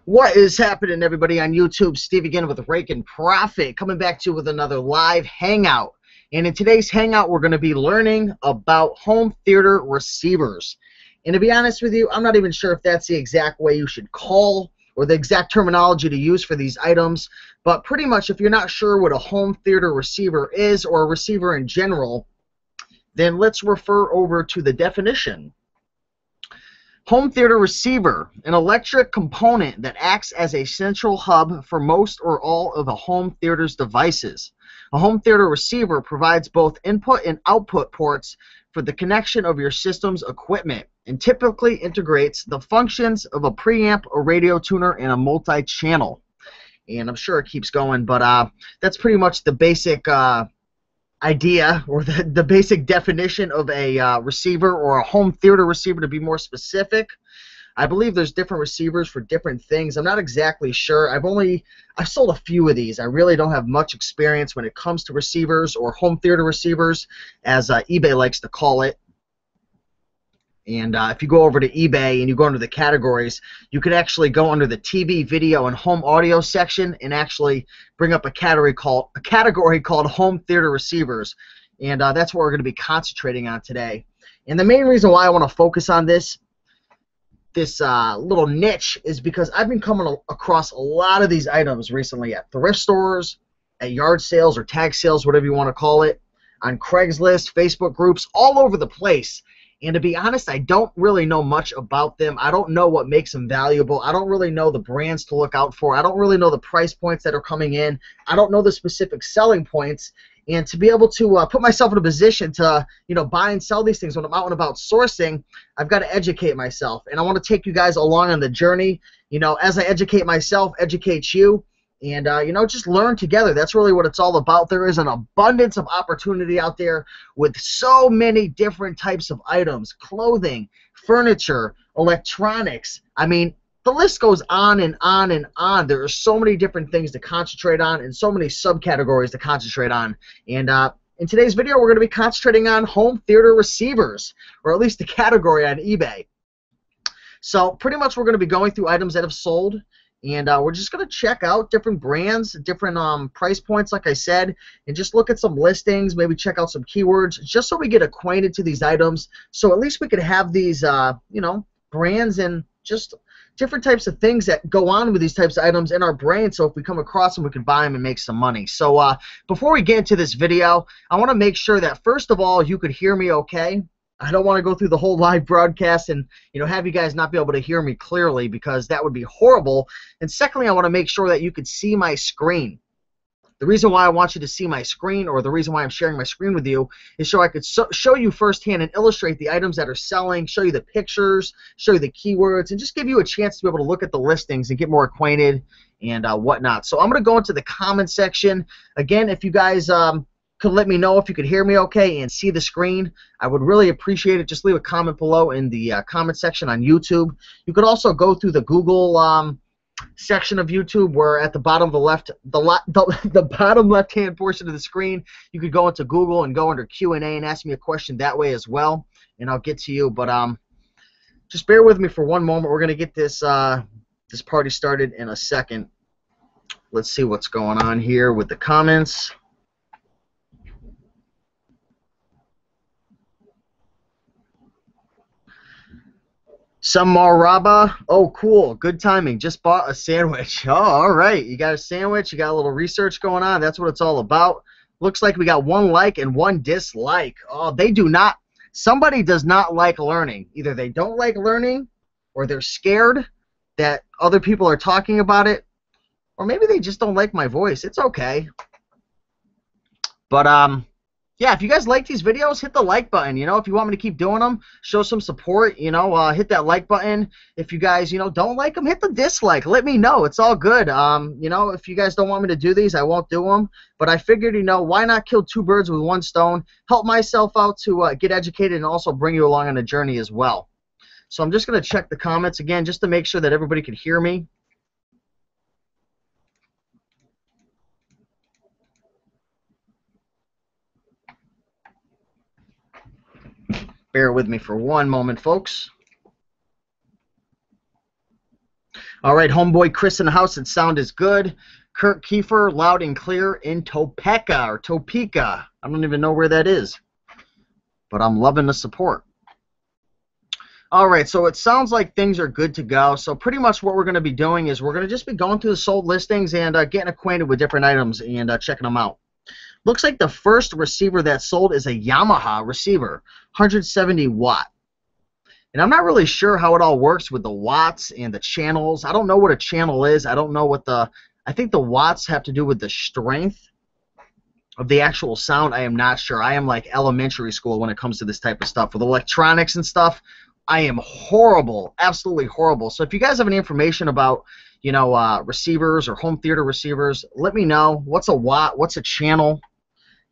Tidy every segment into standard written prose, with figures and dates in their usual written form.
What is happening, everybody, on YouTube? Steve again with Rake and Profit, coming back to you with another live hangout. And in today's hangout, we're going to be learning about home theater receivers. And to be honest with you, I'm not even sure if that's the exact way you should call or the exact terminology to use for these items. But pretty much, if you're not sure what a home theater receiver is, or a receiver in general, then let's refer over to the definition. Home theater receiver, an electric component that acts as a central hub for most or all of a home theater's devices. A home theater receiver provides both input and output ports for the connection of your system's equipment and typically integrates the functions of a preamp, a radio tuner, and a multi-channel. And I'm sure it keeps going, but that's pretty much the basic idea, or the basic definition of a receiver, or a home theater receiver to be more specific. I believe there's different receivers for different things. I'm not exactly sure. I've sold a few of these. I really don't have much experience when it comes to receivers, or home theater receivers, as eBay likes to call it. And if you go over to eBay and you go under the categories, you can actually go under the TV, video, and home audio section and actually bring up a category called home theater receivers. And that's what we're going to be concentrating on today. And the main reason why I want to focus on this little niche is because I've been coming across a lot of these items recently at thrift stores, at yard sales or tag sales, whatever you want to call it, on Craigslist, Facebook groups, all over the place. And to be honest, I don't really know much about them. I don't know what makes them valuable. I don't really know the brands to look out for. I don't really know the price points that are coming in. I don't know the specific selling points. And to be able to put myself in a position to, buy and sell these things when I'm out and about sourcing, I've got to educate myself. And I want to take you guys along on the journey. As I educate myself, educate you. And, just learn together. That's really what it's all about. There is an abundance of opportunity out there with so many different types of items: clothing, furniture, electronics. I mean, the list goes on and on and on. There are so many different things to concentrate on and so many subcategories to concentrate on. And in today's video, we're going to be concentrating on home theater receivers, or at least the category on eBay. So pretty much we're going to be going through items that have sold. And we're just going to check out different brands, different price points, like I said, and just look at some listings, maybe check out some keywords, just so we get acquainted to these items. So at least we could have these, brands and just different types of things that go on with these types of items in our brain. So if we come across them, we can buy them and make some money. So before we get into this video, I want to make sure that, first of all, you could hear me okay. I don't want to go through the whole live broadcast and have you guys not be able to hear me clearly, because that would be horrible. And secondly, I want to make sure that you could see my screen. The reason why I want you to see my screen, or the reason why I'm sharing my screen with you, is so I could show you firsthand and illustrate the items that are selling, show you the pictures, show you the keywords, and just give you a chance to be able to look at the listings and get more acquainted and whatnot. So I'm going to go into the comment section. Again, if you guys could let me know if you could hear me okay and see the screen, I would really appreciate it. Just leave a comment below in the comment section on YouTube. You could also go through the Google section of YouTube, where at the bottom of the bottom left-hand portion of the screen, you could go into Google and go under Q&A and ask me a question that way as well, and I'll get to you. But just bear with me for one moment. We're gonna get this this party started in a second. Let's see what's going on here with the comments. Samaraba, oh cool, good timing, just bought a sandwich. Oh, all right, you got a sandwich, you got a little research going on, that's what it's all about. Looks like we got one like and one dislike. Oh, somebody does not like learning. Either they don't like learning, or they're scared that other people are talking about it, or maybe they just don't like my voice. It's okay. But yeah, if you guys like these videos, hit the like button. If you want me to keep doing them, show some support, hit that like button. If you guys, don't like them, hit the dislike. Let me know. It's all good. If you guys don't want me to do these, I won't do them. But I figured, why not kill two birds with one stone? Help myself out to get educated and also bring you along on a journey as well. So I'm just going to check the comments again just to make sure that everybody can hear me. Bear with me for one moment, folks. All right, homeboy Chris in the house, and sound is good. Kurt Kiefer, loud and clear in Topeka or Topeka. I don't even know where that is, but I'm loving the support. All right, so it sounds like things are good to go. So pretty much what we're going to be doing is we're going to just be going through the sold listings and getting acquainted with different items and checking them out. Looks like the first receiver that sold is a Yamaha receiver, 170 watt. And I'm not really sure how it all works with the watts and the channels. I don't know what a channel is. I don't know what I think the watts have to do with the strength of the actual sound. I am not sure. I am like elementary school when it comes to this type of stuff. With electronics and stuff, I am horrible, absolutely horrible. So if you guys have any information about, you know, receivers or home theater receivers, let me know. What's a watt? What's a channel?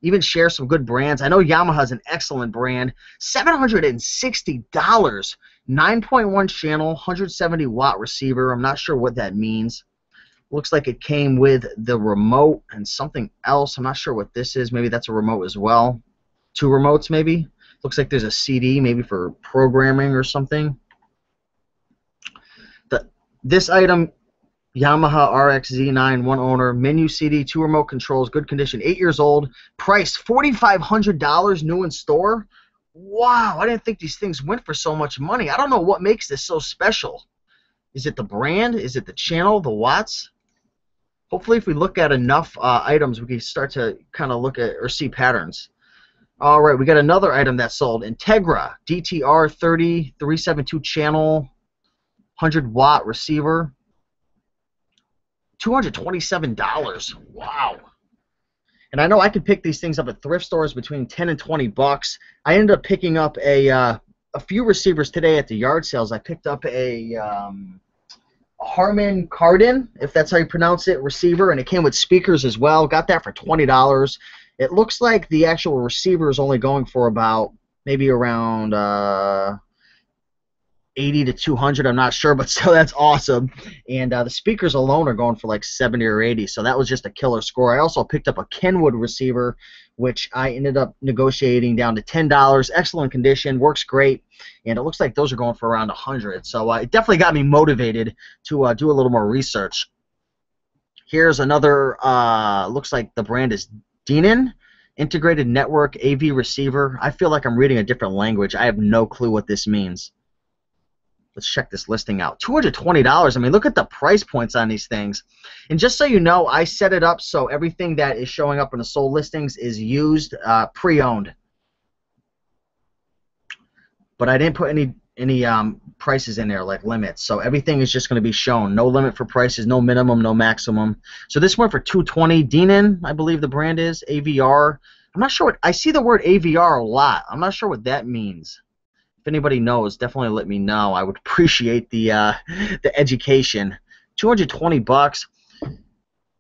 Even share some good brands. I know Yamaha is an excellent brand. $760, 9.1 channel, 170 watt receiver. I'm not sure what that means. Looks like it came with the remote and something else. I'm not sure what this is. Maybe that's a remote as well. 2 remotes maybe. Looks like there's a CD maybe for programming or something. This item, Yamaha RX-Z9, 1 owner, menu CD, 2 remote controls, good condition, 8 years old, priced $4,500 new in store. Wow, I didn't think these things went for so much money. I don't know what makes this so special. Is it the brand? Is it the channel, the watts? Hopefully if we look at enough items, we can start to kind of look at or see patterns. All right, we got another item that sold, Integra DTR 372 channel, 100 watt receiver, $227. Wow. And I know I could pick these things up at thrift stores between 10 and 20 bucks. I ended up picking up a few receivers today at the yard sales. I picked up a Harman Kardon, if that's how you pronounce it, receiver, and it came with speakers as well. Got that for $20. It looks like the actual receiver is only going for about maybe around 80 to 200. I'm not sure, but still that's awesome. And the speakers alone are going for like 70 or 80, so that was just a killer score. I also picked up a Kenwood receiver, which I ended up negotiating down to $10. Excellent condition, works great, and it looks like those are going for around 100. So it definitely got me motivated to do a little more research. Here's another, looks like the brand is Denon, Integrated Network AV Receiver. I feel like I'm reading a different language. I have no clue what this means. Let's check this listing out. $220. I mean, look at the price points on these things. And just so you know, I set it up so everything that is showing up in the sold listings is used, pre-owned. But I didn't put any prices in there, like limits. So everything is just going to be shown. No limit for prices, no minimum, no maximum. So this went for $220. Denon, I believe the brand is, AVR. I'm not sure what, I see the word AVR a lot. I'm not sure what that means. If anybody knows, definitely let me know. I would appreciate the education. $220.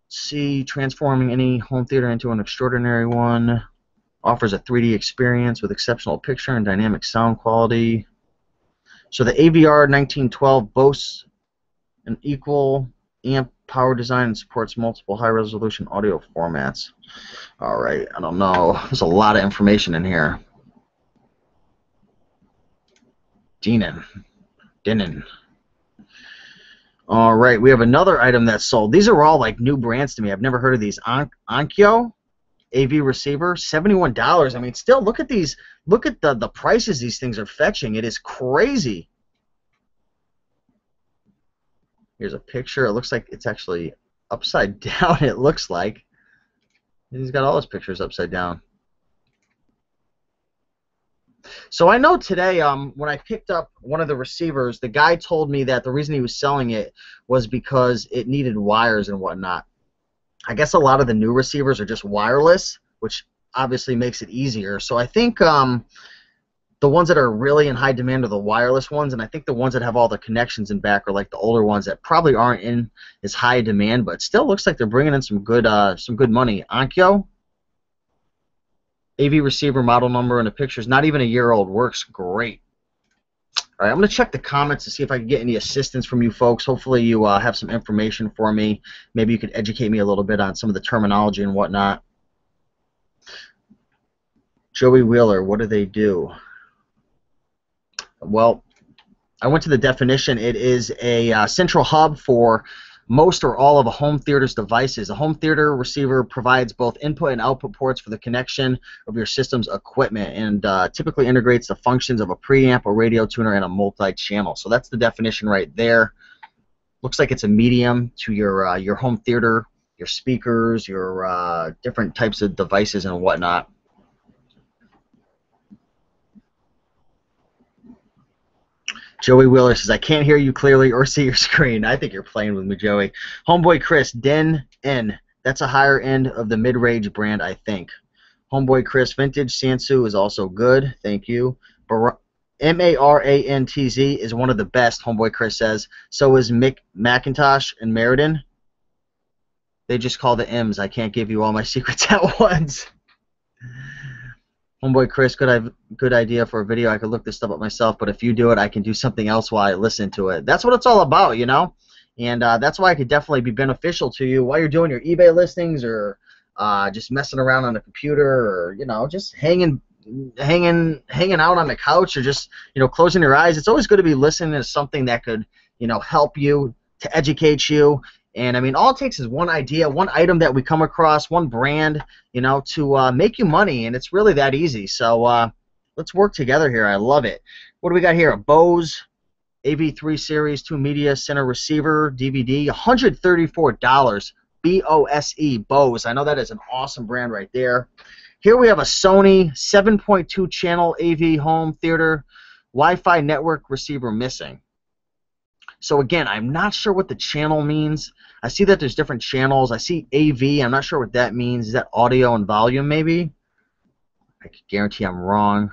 See, transforming any home theater into an extraordinary one. Offers a 3D experience with exceptional picture and dynamic sound quality. So the AVR 1912 boasts an equal amp power design and supports multiple high-resolution audio formats. All right, I don't know. There's a lot of information in here. Denon. All right, we have another item that's sold. These are all like new brands to me. I've never heard of these. Onkyo AV receiver, $71. I mean, still, look at these. Look at the prices these things are fetching. It is crazy. Here's a picture. It looks like it's actually upside down. It looks like he's got all his pictures upside down. So I know today, when I picked up one of the receivers, the guy told me that the reason he was selling it was because it needed wires and whatnot. I guess a lot of the new receivers are just wireless, which obviously makes it easier. So I think the ones that are really in high demand are the wireless ones, and I think the ones that have all the connections in back are like the older ones that probably aren't in as high demand, but it still looks like they're bringing in some good money. Onkyo AV receiver, model number, and the picture's not even a year old. Works great. All right, I'm going to check the comments to see if I can get any assistance from you folks. Hopefully you have some information for me. Maybe you could educate me a little bit on some of the terminology and whatnot. Joey Wheeler, what do they do? Well, I went to the definition. It is a central hub for most or all of a home theater's devices. A home theater receiver provides both input and output ports for the connection of your system's equipment, and typically integrates the functions of a preamp, a radio tuner, and a multi-channel. So that's the definition right there. Looks like it's a medium to your home theater, your speakers, your different types of devices and whatnot. Joey Wheeler says, I can't hear you clearly or see your screen. I think you're playing with me, Joey. Homeboy Chris, Den N. That's a higher end of the mid-range brand, I think. Homeboy Chris, Vintage Sansu is also good. Thank you. Marantz is one of the best, Homeboy Chris says. So is Macintosh and Meriden. They just call the M's. I can't give you all my secrets at once. Homeboy Chris, good idea for a video. I could look this stuff up myself, but if you do it, I can do something else while I listen to it. That's what it's all about, you know? And that's why it could definitely be beneficial to you while you're doing your eBay listings, or just messing around on the computer, or, you know, just hanging out on the couch, or just, you know, closing your eyes. It's always good to be listening to something that could, you know, help you, to educate you. And I mean, all it takes is one idea, one item that we come across, one brand, you know, to make you money, and it's really that easy. So let's work together here. I love it. What do we got here? A Bose AV3 Series 2 Media Center Receiver DVD, $134. B-O-S-E, Bose. I know that is an awesome brand right there. Here we have a Sony 7.2 channel AV home theater Wi-Fi network receiver missing. So again, I'm not sure what the channel means. I see that there's different channels. I see AV. I'm not sure what that means. Is that audio and volume maybe? I can guarantee I'm wrong.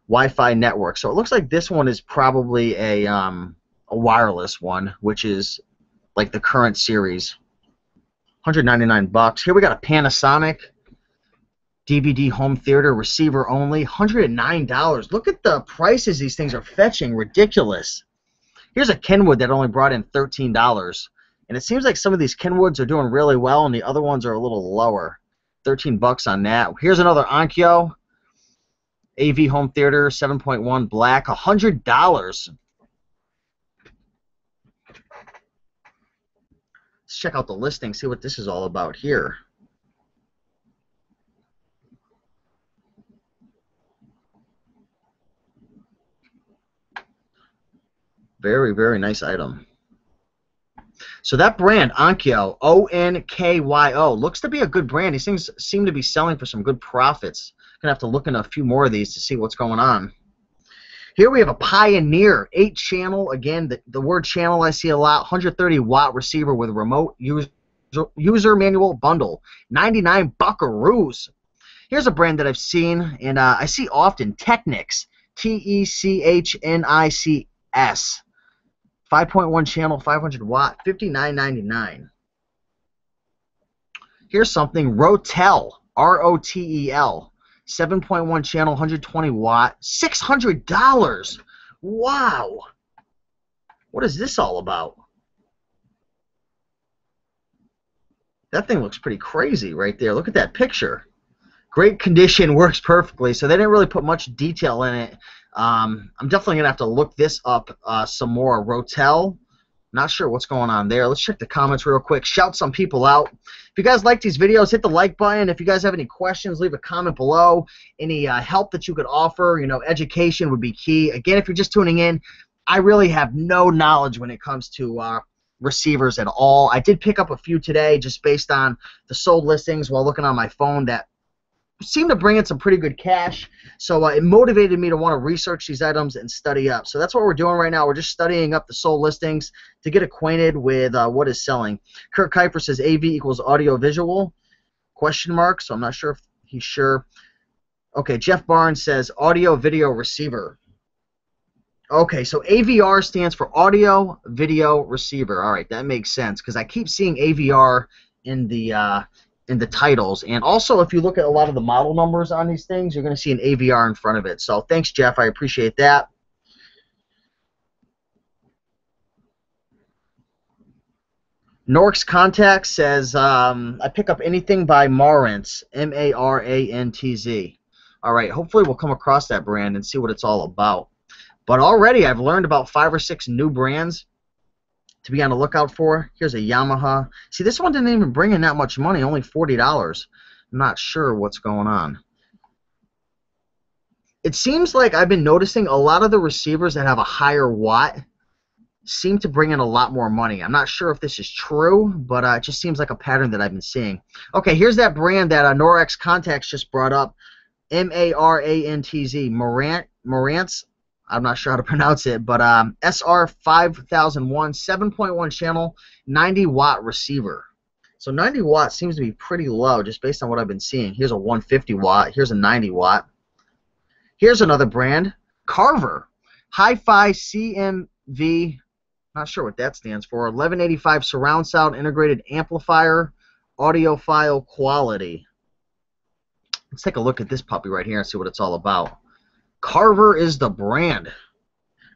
Wi-Fi network. So it looks like this one is probably a wireless one, which is like the current series. $199. Here we got a Panasonic DVD home theater receiver only. $109. Look at the prices these things are fetching. Ridiculous. Here's a Kenwood that only brought in $13, and it seems like some of these Kenwoods are doing really well, and the other ones are a little lower. $13 on that. Here's another Onkyo AV home theater, 7.1 black, $100. Let's check out the listing, see what this is all about here. Very, very nice item. So that brand, Onkyo, O-N-K-Y-O, looks to be a good brand. These things seem to be selling for some good profits. Going to have to look into a few more of these to see what's going on. Here we have a Pioneer 8-channel. Again, the word channel I see a lot. 130-watt receiver with remote user manual bundle. 99 buckaroos. Here's a brand that I've seen, and I see often, Technics. T-E-C-H-N-I-C-S. 5.1 channel, 500 watt, $59.99. Here's something, Rotel, R-O-T-E-L, 7.1 channel, 120 watt, $600. Wow. What is this all about? That thing looks pretty crazy right there. Look at that picture. Great condition, works perfectly. So they didn't really put much detail in it. I'm definitely going to have to look this up some more. Rotel, not sure what's going on there. Let's check the comments real quick. Shout some people out. If you guys like these videos, hit the like button. If you guys have any questions, leave a comment below. Any help that you could offer, you know, education would be key. Again, if you're just tuning in, I really have no knowledge when it comes to receivers at all. I did pick up a few today just based on the sold listings while looking on my phone that seemed to bring in some pretty good cash, so it motivated me to want to research these items and study up. So that's what we're doing right now. We're just studying up the sold listings to get acquainted with what is selling. Kirk Kuiper says AV equals audio visual, question mark, so I'm not sure if he's sure. Okay, Jeff Barnes says audio video receiver. Okay, so AVR stands for audio video receiver. All right, that makes sense because I keep seeing AVR in the titles, and also if you look at a lot of the model numbers on these things, you're going to see an AVR in front of it. So thanks, Jeff. I appreciate that. Norks Contact says, I pick up anything by Marantz, M-A-R-A-N-T-Z. All right, hopefully we'll come across that brand and see what it's all about. But already I've learned about 5 or 6 new brands to be on the lookout for. Here's a Yamaha. See, this one didn't even bring in that much money, only $40. I'm not sure what's going on. It seems like I've been noticing a lot of the receivers that have a higher watt seem to bring in a lot more money. I'm not sure if this is true, but it just seems like a pattern that I've been seeing. Okay, here's that brand that Norex Contacts just brought up. Marantz. Marantz. I'm not sure how to pronounce it, but SR5001, 7.1 channel, 90 watt receiver. So 90 watt seems to be pretty low just based on what I've been seeing. Here's a 150 watt. Here's a 90 watt. Here's another brand, Carver. Hi-Fi CMV, not sure what that stands for, 1185 surround sound integrated amplifier, audiophile quality. Let's take a look at this puppy right here and see what it's all about. Carver is the brand.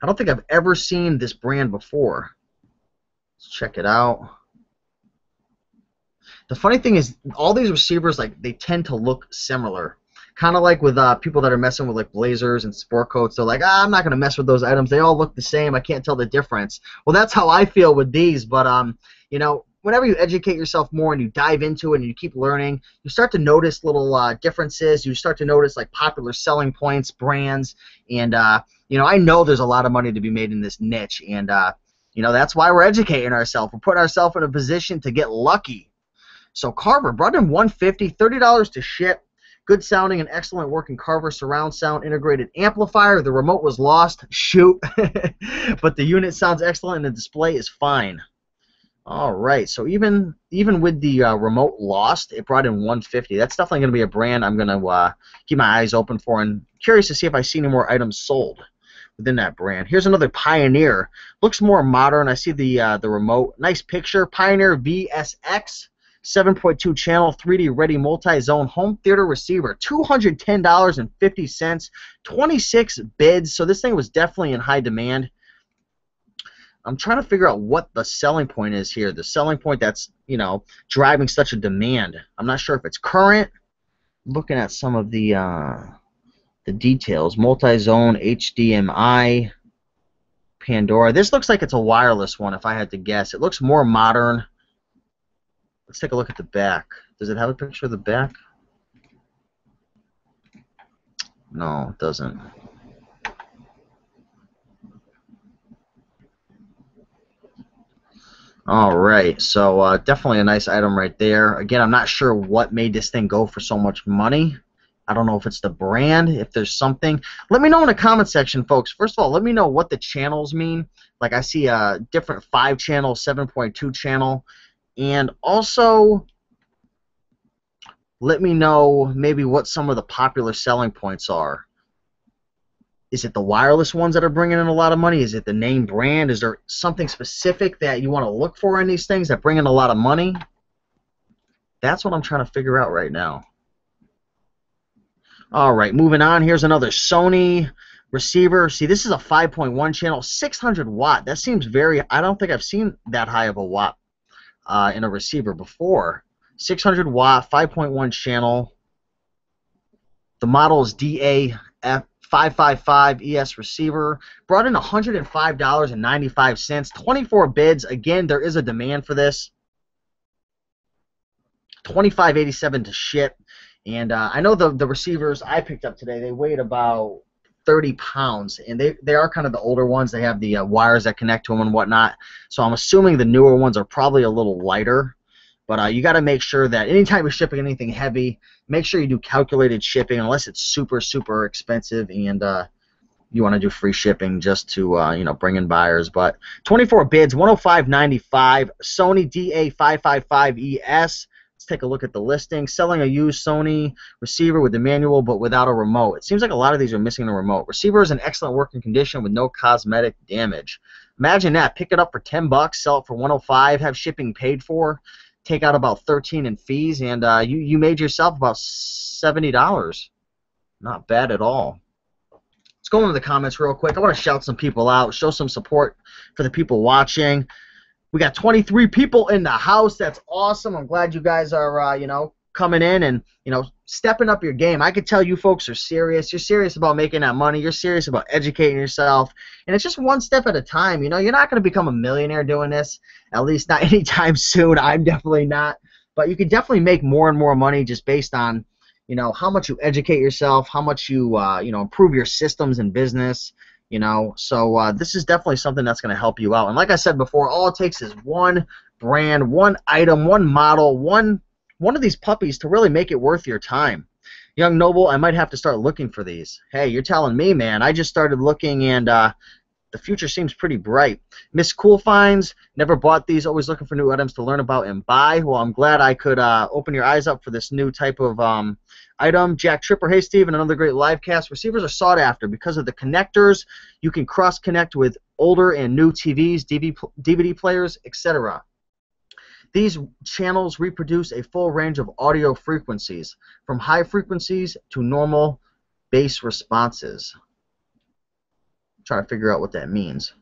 I don't think I've ever seen this brand before. Let's check it out. The funny thing is, all these receivers, like, they tend to look similar. Kind of like with people that are messing with like blazers and sport coats. They're like, I'm not going to mess with those items. They all look the same. I can't tell the difference. Well, that's how I feel with these. But, you know, whenever you educate yourself more and you dive into it and you keep learning, you start to notice little differences. You start to notice like popular selling points, brands. And, you know, I know there's a lot of money to be made in this niche. And, you know, that's why we're educating ourselves. We're putting ourselves in a position to get lucky. So Carver brought in $150, $30 to ship. Good sounding and excellent working Carver surround sound integrated amplifier. The remote was lost. Shoot. But the unit sounds excellent and the display is fine. All right. So even with the remote lost, it brought in $150. That's definitely going to be a brand I'm going to keep my eyes open for, and curious to see if I see any more items sold within that brand. Here's another Pioneer. Looks more modern. I see the remote. Nice picture. Pioneer VSX. 7.2 channel, 3D ready multi-zone home theater receiver, $210.50, 26 bids, so this thing was definitely in high demand. I'm trying to figure out what the selling point is here, the selling point that's, you know, driving such a demand. I'm not sure if it's current. Looking at some of the details, multi-zone, HDMI, Pandora. This looks like it's a wireless one if I had to guess. It looks more modern. Let's take a look at the back. Does it have a picture of the back? No, it doesn't. All right, so definitely a nice item right there. Again, I'm not sure what made this thing go for so much money. I don't know if it's the brand, if there's something. Let me know in the comment section, folks. First of all, let me know what the channels mean. Like I see a different 5-channel, 7.2 channel. And also, let me know maybe what some of the popular selling points are. Is it the wireless ones that are bringing in a lot of money? Is it the name brand? Is there something specific that you want to look for in these things that bring in a lot of money? That's what I'm trying to figure out right now. All right, moving on. Here's another Sony receiver. See, this is a 5.1 channel, 600 watt. That seems very, I don't think I've seen that high of a watt in a receiver before. 600 watt, 5.1 channel. The model is DA555 ES receiver. Brought in $105.95. 24 bids. Again, there is a demand for this. $25.87 to ship. And I know the receivers I picked up today, they weighed about 30 pounds, and they are kind of the older ones. They have the wires that connect to them and whatnot, so I'm assuming the newer ones are probably a little lighter, but you got to make sure that anytime you're shipping anything heavy, make sure you do calculated shipping unless it's super expensive and you want to do free shipping just to you know, bring in buyers. But 24 bids, $105.95, Sony DA555ES. Let's take a look at the listing. Selling a used Sony receiver with the manual but without a remote. It seems like a lot of these are missing the remote. Receiver is in excellent working condition with no cosmetic damage. Imagine that. Pick it up for $10, sell it for $105, have shipping paid for, take out about $13 in fees, and you made yourself about $70. Not bad at all. Let's go into the comments real quick. I want to shout some people out, show some support for the people watching. We got 23 people in the house. That's awesome. I'm glad you guys are, you know, coming in and, you know, stepping up your game. I could tell you folks are serious. You're serious about making that money. You're serious about educating yourself. And it's just one step at a time. You know, you're not going to become a millionaire doing this, at least not anytime soon. I'm definitely not. But you can definitely make more and more money just based on, you know, how much you educate yourself, how much you, you know, improve your systems in business, you know. So this is definitely something that's going to help you out. And like I said before, all it takes is one brand, one item, one model, one of these puppies to really make it worth your time. Young Noble, I might have to start looking for these. Hey, you're telling me, man. I just started looking, and the future seems pretty bright. Miss Cool Finds, never bought these, always looking for new items to learn about and buy. Well, I'm glad I could open your eyes up for this new type of item. Jack Tripper, hey, Steven, another great live cast. Receivers are sought after because of the connectors. You can cross-connect with older and new TVs, DVD players, etc. These channels reproduce a full range of audio frequencies, from high frequencies to normal bass responses. I'm trying to figure out what that means.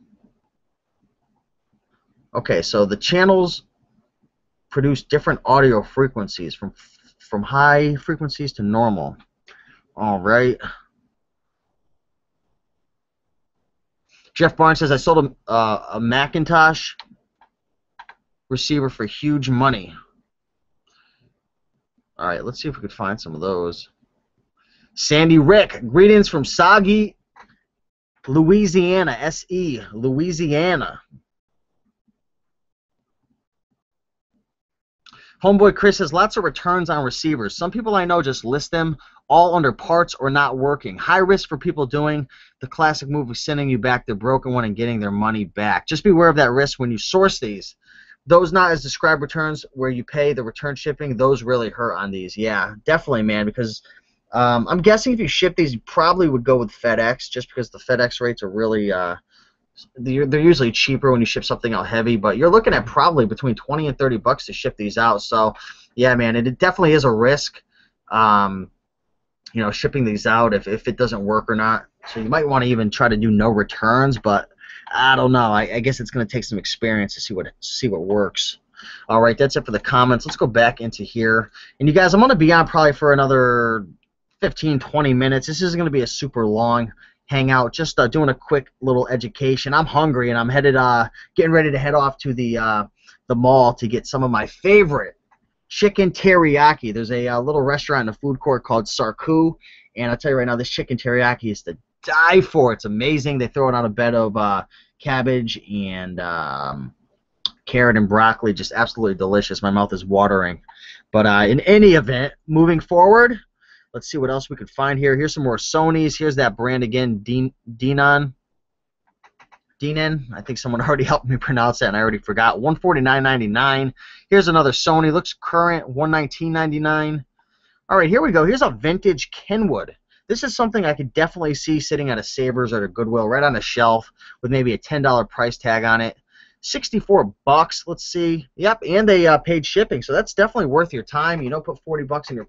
Okay, so the channels produce different audio frequencies, from high frequencies to normal. All right. Jeff Barnes says, I sold a Macintosh receiver for huge money. All right, let's see if we could find some of those. Sandy Rick, greetings from Soggy, Louisiana, S.E., Louisiana. Homeboy Chris says, lots of returns on receivers. Some people I know just list them all under parts or not working. High risk for people doing the classic move of sending you back the broken one and getting their money back. Just beware of that risk when you source these. Those not as described returns where you pay the return shipping, those really hurt on these. Yeah, definitely, man, because I'm guessing if you ship these, you probably would go with FedEx just because the FedEx rates are really they're usually cheaper when you ship something out heavy, but you're looking at probably between 20 and 30 bucks to ship these out. So, yeah, man, it definitely is a risk, you know, shipping these out if it doesn't work or not. So you might want to even try to do no returns, but I don't know. I guess it's going to take some experience to see what works. All right, that's it for the comments. Let's go back into here. And you guys, I'm going to be on probably for another 15, 20 minutes. This isn't going to be a super long hangout. Just doing a quick little education. I'm hungry, and I'm headed, getting ready to head off to the mall to get some of my favorite chicken teriyaki. There's a little restaurant in the food court called Sarku, and I'll tell you right now, this chicken teriyaki is to die for. It's amazing. They throw it on a bed of cabbage and carrot and broccoli. Just absolutely delicious. My mouth is watering. But in any event, moving forward, let's see what else we could find here. Here's some more Sonys. Here's that brand again, Denon. I think someone already helped me pronounce that, and I already forgot. $149.99. Here's another Sony. Looks current. $119.99. All right, here we go. Here's a vintage Kenwood. This is something I could definitely see sitting at a Savers or a Goodwill right on a shelf with maybe a $10 price tag on it. 64 bucks. Let's see. Yep, and they paid shipping, so that's definitely worth your time. You know, put 40 bucks in your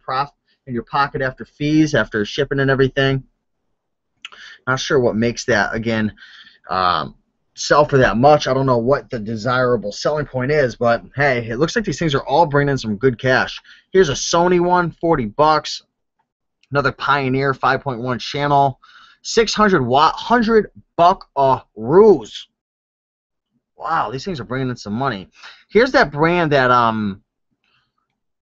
pocket after fees, after shipping and everything. Not sure what makes that, again, sell for that much. I don't know what the desirable selling point is, but hey, it looks like these things are all bringing in some good cash. Here's a Sony one, 40 bucks. Another Pioneer 5.1 channel, 600 watt, 100 buckaroos. Wow, these things are bringing in some money. Here's that brand that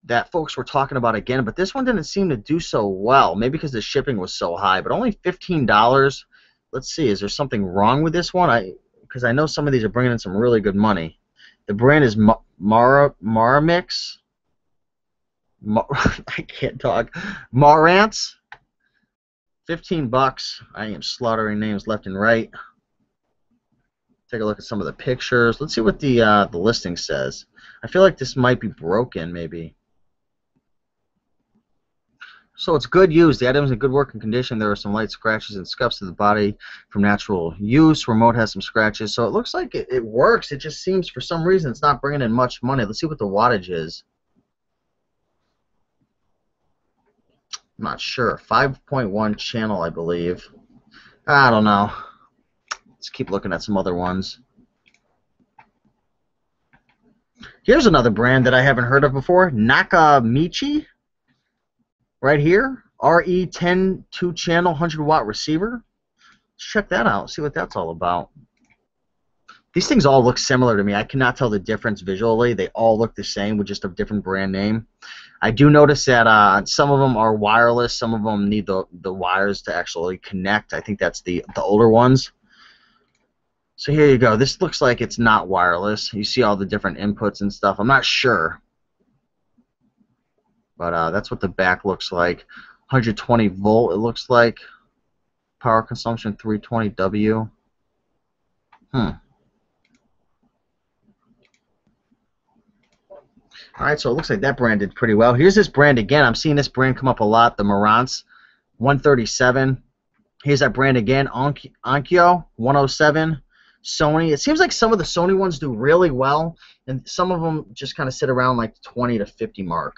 that folks were talking about again, but this one didn't seem to do so well. Maybe because the shipping was so high, but only $15. Let's see, is there something wrong with this one? Because I know some of these are bringing in some really good money. The brand is Maramix. I can't talk. Marantz. 15 bucks. I am slaughtering names left and right. Take a look at some of the pictures. Let's see what the listing says. I feel like this might be broken, maybe. So it's good use. The item is in good working condition. There are some light scratches and scuffs to the body from natural use. Remote has some scratches. So it looks like it works. It just seems for some reason it's not bringing in much money. Let's see what the wattage is. I'm not sure. 5.1 channel, I believe. I don't know. Let's keep looking at some other ones. Here's another brand that I haven't heard of before. Nakamichi. right here. RE10 2-channel 100-watt receiver. Let's check that out, see what that's all about. These things all look similar to me. I cannot tell the difference visually. They all look the same with just a different brand name. I do notice that some of them are wireless. Some of them need the wires to actually connect. I think that's the older ones. So here you go. This looks like it's not wireless. You see all the different inputs and stuff. I'm not sure. But that's what the back looks like. 120 volt it looks like. Power consumption 320 W. Alright, so it looks like that brand did pretty well. Here's this brand again. I'm seeing this brand come up a lot, the Marantz 137. Here's that brand again, Onkyo 107. Sony. It seems like some of the Sony ones do really well, and some of them just kind of sit around like the 20 to 50 mark.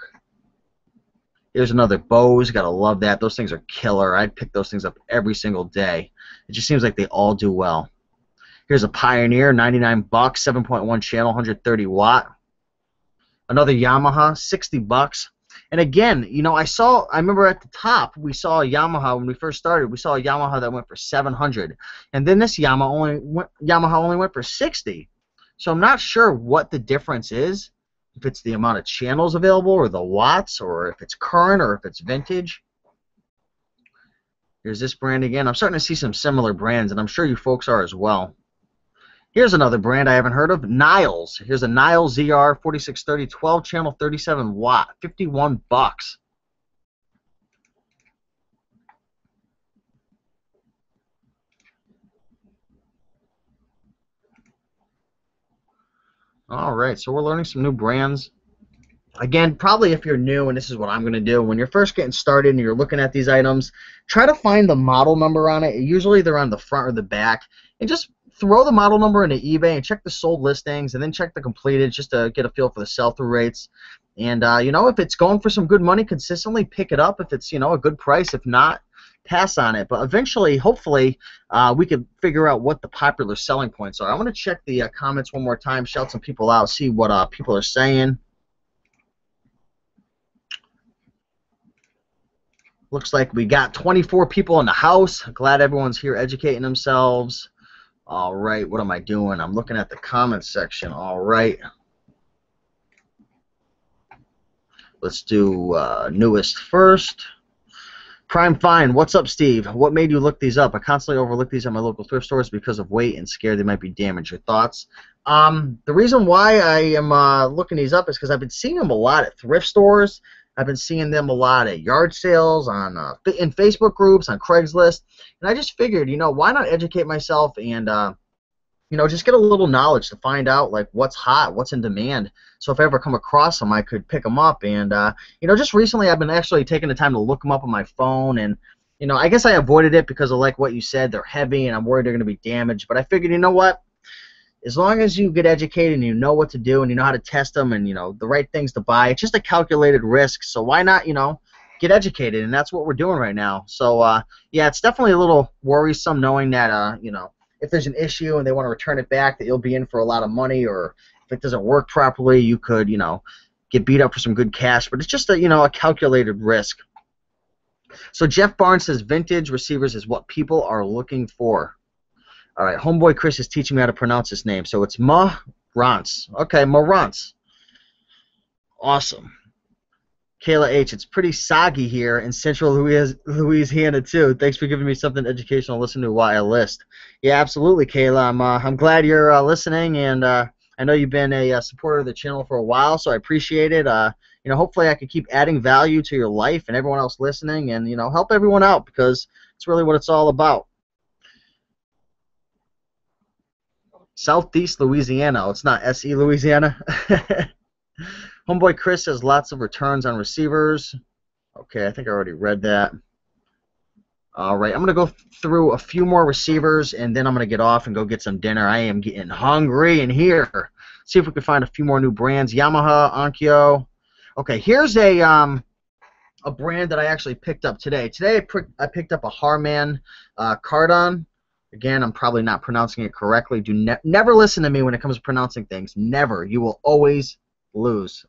Here's another Bose. Gotta love that. Those things are killer. I'd pick those things up every single day. It just seems like they all do well. Here's a Pioneer, 99 bucks, 7.1 channel, 130 watt. Another Yamaha, 60 bucks. And again, you know, I remember at the top we saw a Yamaha when we first started. We saw a Yamaha that went for 700, and then this Yamaha only went for 60. So I'm not sure what the difference is. If it's the amount of channels available, or the watts, or if it's current, or if it's vintage. Here's this brand again. I'm starting to see some similar brands, and I'm sure you folks are as well. Here's another brand I haven't heard of, Niles. Here's a Niles ZR 4630 12 channel 37 watt, 51 bucks. All right, so we're learning some new brands. Again, probably if you're new, and this is what I'm going to do, when you're first getting started and you're looking at these items, try to find the model number on it. Usually they're on the front or the back, and just throw the model number into eBay and check the sold listings, and then check the completed just to get a feel for the sell-through rates. And you know, if it's going for some good money consistently, pick it up. If it's, you know, a good price, if not, pass on it. But eventually, hopefully, we could figure out what the popular selling points are. I want to check the comments one more time, shout some people out, see what people are saying. Looks like we got 24 people in the house. Glad everyone's here educating themselves. All right, what am I doing? I'm looking at the comments section. All right. Let's do newest first. Prime Fine, what's up, Steve? What made you look these up? I constantly overlook these at my local thrift stores because of weight and scared they might be damaged. Your thoughts? The reason why I am looking these up is because I've been seeing them a lot at thrift stores. I've been seeing them a lot at yard sales, in Facebook groups, on Craigslist, and I just figured, you know, why not educate myself and, you know, just get a little knowledge to find out, like, what's hot, what's in demand, so if I ever come across them, I could pick them up. And, you know, just recently I've been actually taking the time to look them up on my phone, and, you know, I guess I avoided it because of, like what you said, they're heavy, and I'm worried they're going to be damaged, but I figured, you know what? As long as you get educated and you know what to do and you know how to test them and, you know, the right things to buy, it's just a calculated risk. So why not, you know, get educated? And that's what we're doing right now. So, yeah, it's definitely a little worrisome knowing that, you know, if there's an issue and they want to return it back, that you'll be in for a lot of money, or if it doesn't work properly, you could, you know, get beat up for some good cash. But it's just a, you know, a calculated risk. So Jeff Barnes says vintage receivers is what people are looking for. All right, homeboy Chris is teaching me how to pronounce his name. So it's Marantz. Okay, Marantz. Awesome. Kayla H, it's pretty soggy here in central Louisiana too. Thanks for giving me something educational to listen to while I list. Yeah, absolutely, Kayla. I'm glad you're listening, and I know you've been a supporter of the channel for a while, so I appreciate it. You know, hopefully I can keep adding value to your life and everyone else listening, and, you know, help everyone out, because it's really what it's all about. Southeast Louisiana. Oh, it's not SE Louisiana. Homeboy Chris has lots of returns on receivers. Okay, I think I already read that. All right, I'm going to go through a few more receivers, and then I'm going to get off and go get some dinner. I am getting hungry in here. See if we can find a few more new brands. Yamaha, Onkyo. Okay, here's a brand that I actually picked up today. Today I picked up a Harman Kardon. Again, I'm probably not pronouncing it correctly. Never listen to me when it comes to pronouncing things. Never. You will always lose.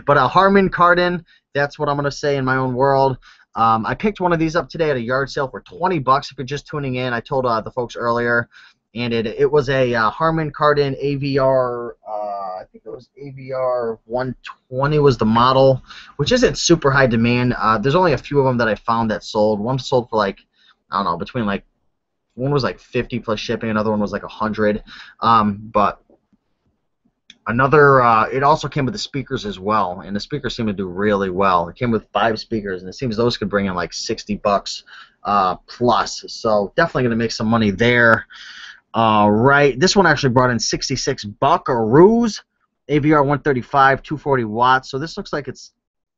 But a Harman Kardon, that's what I'm going to say in my own world. I picked one of these up today at a yard sale for 20 bucks if you're just tuning in. I told the folks earlier. And it was a Harman Kardon AVR, I think it was AVR 120 was the model, which isn't super high demand. There's only a few of them that I found that sold. One sold for like, I don't know, between like, one was like 50 plus shipping, another one was like 100. But another, it also came with the speakers as well, and the speakers seem to do really well. It came with 5 speakers, and it seems those could bring in like 60 bucks plus. So definitely going to make some money there. Right, this one actually brought in 66 buckaroos, AVR 135, 240 watts. So this looks like it's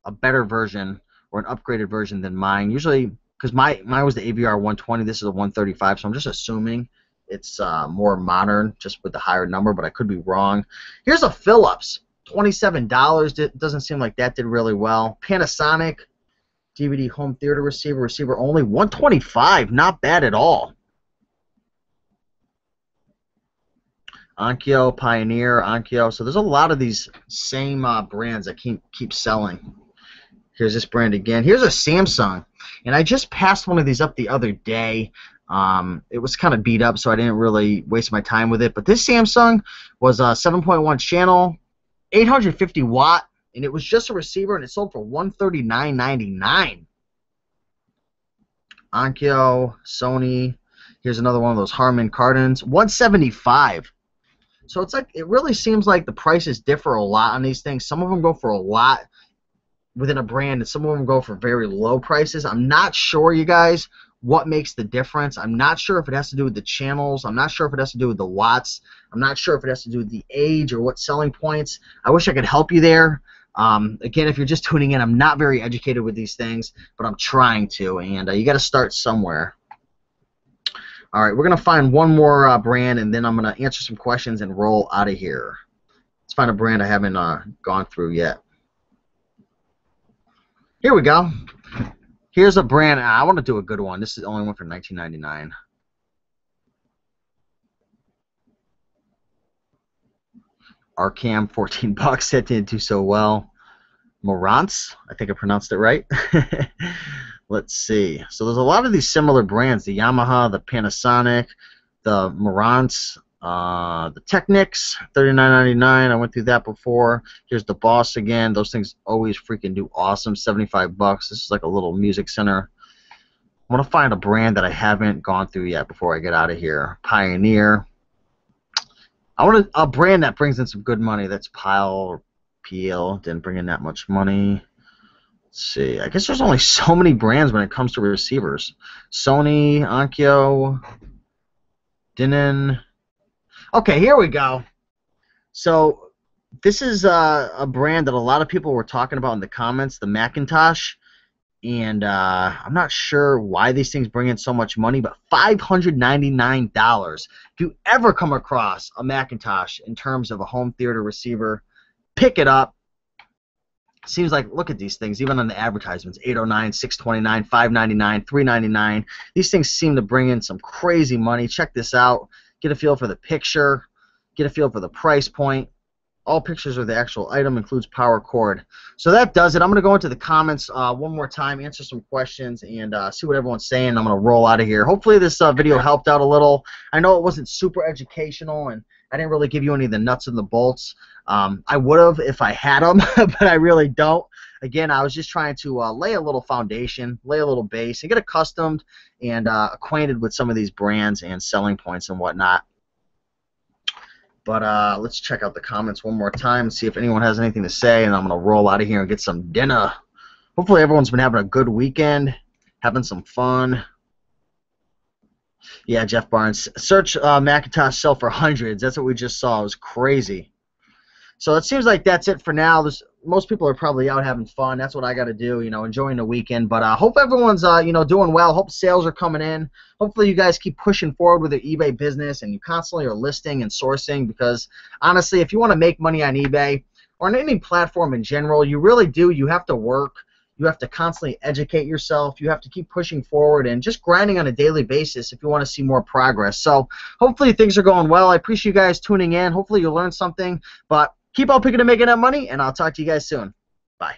a better version or an upgraded version than mine. Usually, because mine was the AVR 120, this is a 135, so I'm just assuming it's more modern, just with the higher number, but I could be wrong. Here's a Philips, $27. It doesn't seem like that did really well. Panasonic DVD home theater receiver only, $125, not bad at all. Onkyo, Pioneer, Onkyo. So there's a lot of these same brands that keep selling. Here's this brand again. Here's a Samsung, and I just passed one of these up the other day. It was kind of beat up, so I didn't really waste my time with it. But this Samsung was a 7.1 channel, 850 watt, and it was just a receiver, and it sold for $139.99. Onkyo, Sony. Here's another one of those Harman Kardons, $175. So it's like, it really seems like the prices differ a lot on these things. Some of them go for a lot within a brand, and some of them go for very low prices. I'm not sure, you guys, what makes the difference. I'm not sure if it has to do with the channels. I'm not sure if it has to do with the watts. I'm not sure if it has to do with the age or what selling points. I wish I could help you there. Again, if you're just tuning in, I'm not very educated with these things, but I'm trying to, and you got to start somewhere. All right, we're going to find one more brand, and then I'm going to answer some questions and roll out of here. Let's find a brand I haven't gone through yet. Here we go. Here's a brand. I want to do a good one. This is the only one for $19.99. Arcam, 14 bucks. That didn't do so well. Marantz, I think I pronounced it right. Let's see. So there's a lot of these similar brands: the Yamaha, the Panasonic, the Marantz, the Technics, $39.99. I went through that before. Here's the Boss again. Those things always freaking do awesome. 75 bucks. This is like a little music center. I want to find a brand that I haven't gone through yet before I get out of here. Pioneer. I want a brand that brings in some good money. That's Pile or PL. Didn't bring in that much money. Let's see. I guess there's only so many brands when it comes to receivers. Sony, Onkyo, Denon. Okay, here we go. So this is a brand that a lot of people were talking about in the comments, the Macintosh. And I'm not sure why these things bring in so much money, but $599. If you ever come across a Macintosh in terms of a home theater receiver, pick it up. Seems like, look at these things, even on the advertisements, $809, $629, $599, $399. These things seem to bring in some crazy money. Check this out. Get a feel for the picture. Get a feel for the price point. All pictures of the actual item, includes power cord. So that does it. I'm going to go into the comments one more time, answer some questions, and see what everyone's saying. I'm going to roll out of here. Hopefully this video helped out a little. I know it wasn't super educational, and I didn't really give you any of the nuts and the bolts. I would have if I had them, but I really don't. Again, I was just trying to lay a little foundation, lay a little base, and get accustomed and acquainted with some of these brands and selling points and whatnot. But let's check out the comments one more time and see if anyone has anything to say, and I'm going to roll out of here and get some dinner. Hopefully everyone's been having a good weekend, having some fun. Yeah, Jeff Barnes. Search Macintosh sell for hundreds. That's what we just saw. It was crazy. So it seems like that's it for now. Most people are probably out having fun. That's what I got to do, you know, enjoying the weekend. But hope everyone's, you know, doing well. Hope sales are coming in. Hopefully you guys keep pushing forward with your eBay business and you constantly are listing and sourcing, because honestly, if you want to make money on eBay or on any platform in general, you really do. You have to work. You have to constantly educate yourself. You have to keep pushing forward and just grinding on a daily basis if you want to see more progress. So hopefully things are going well. I appreciate you guys tuning in. Hopefully you learned something. But Keep on picking and making that money, and I'll talk to you guys soon. Bye.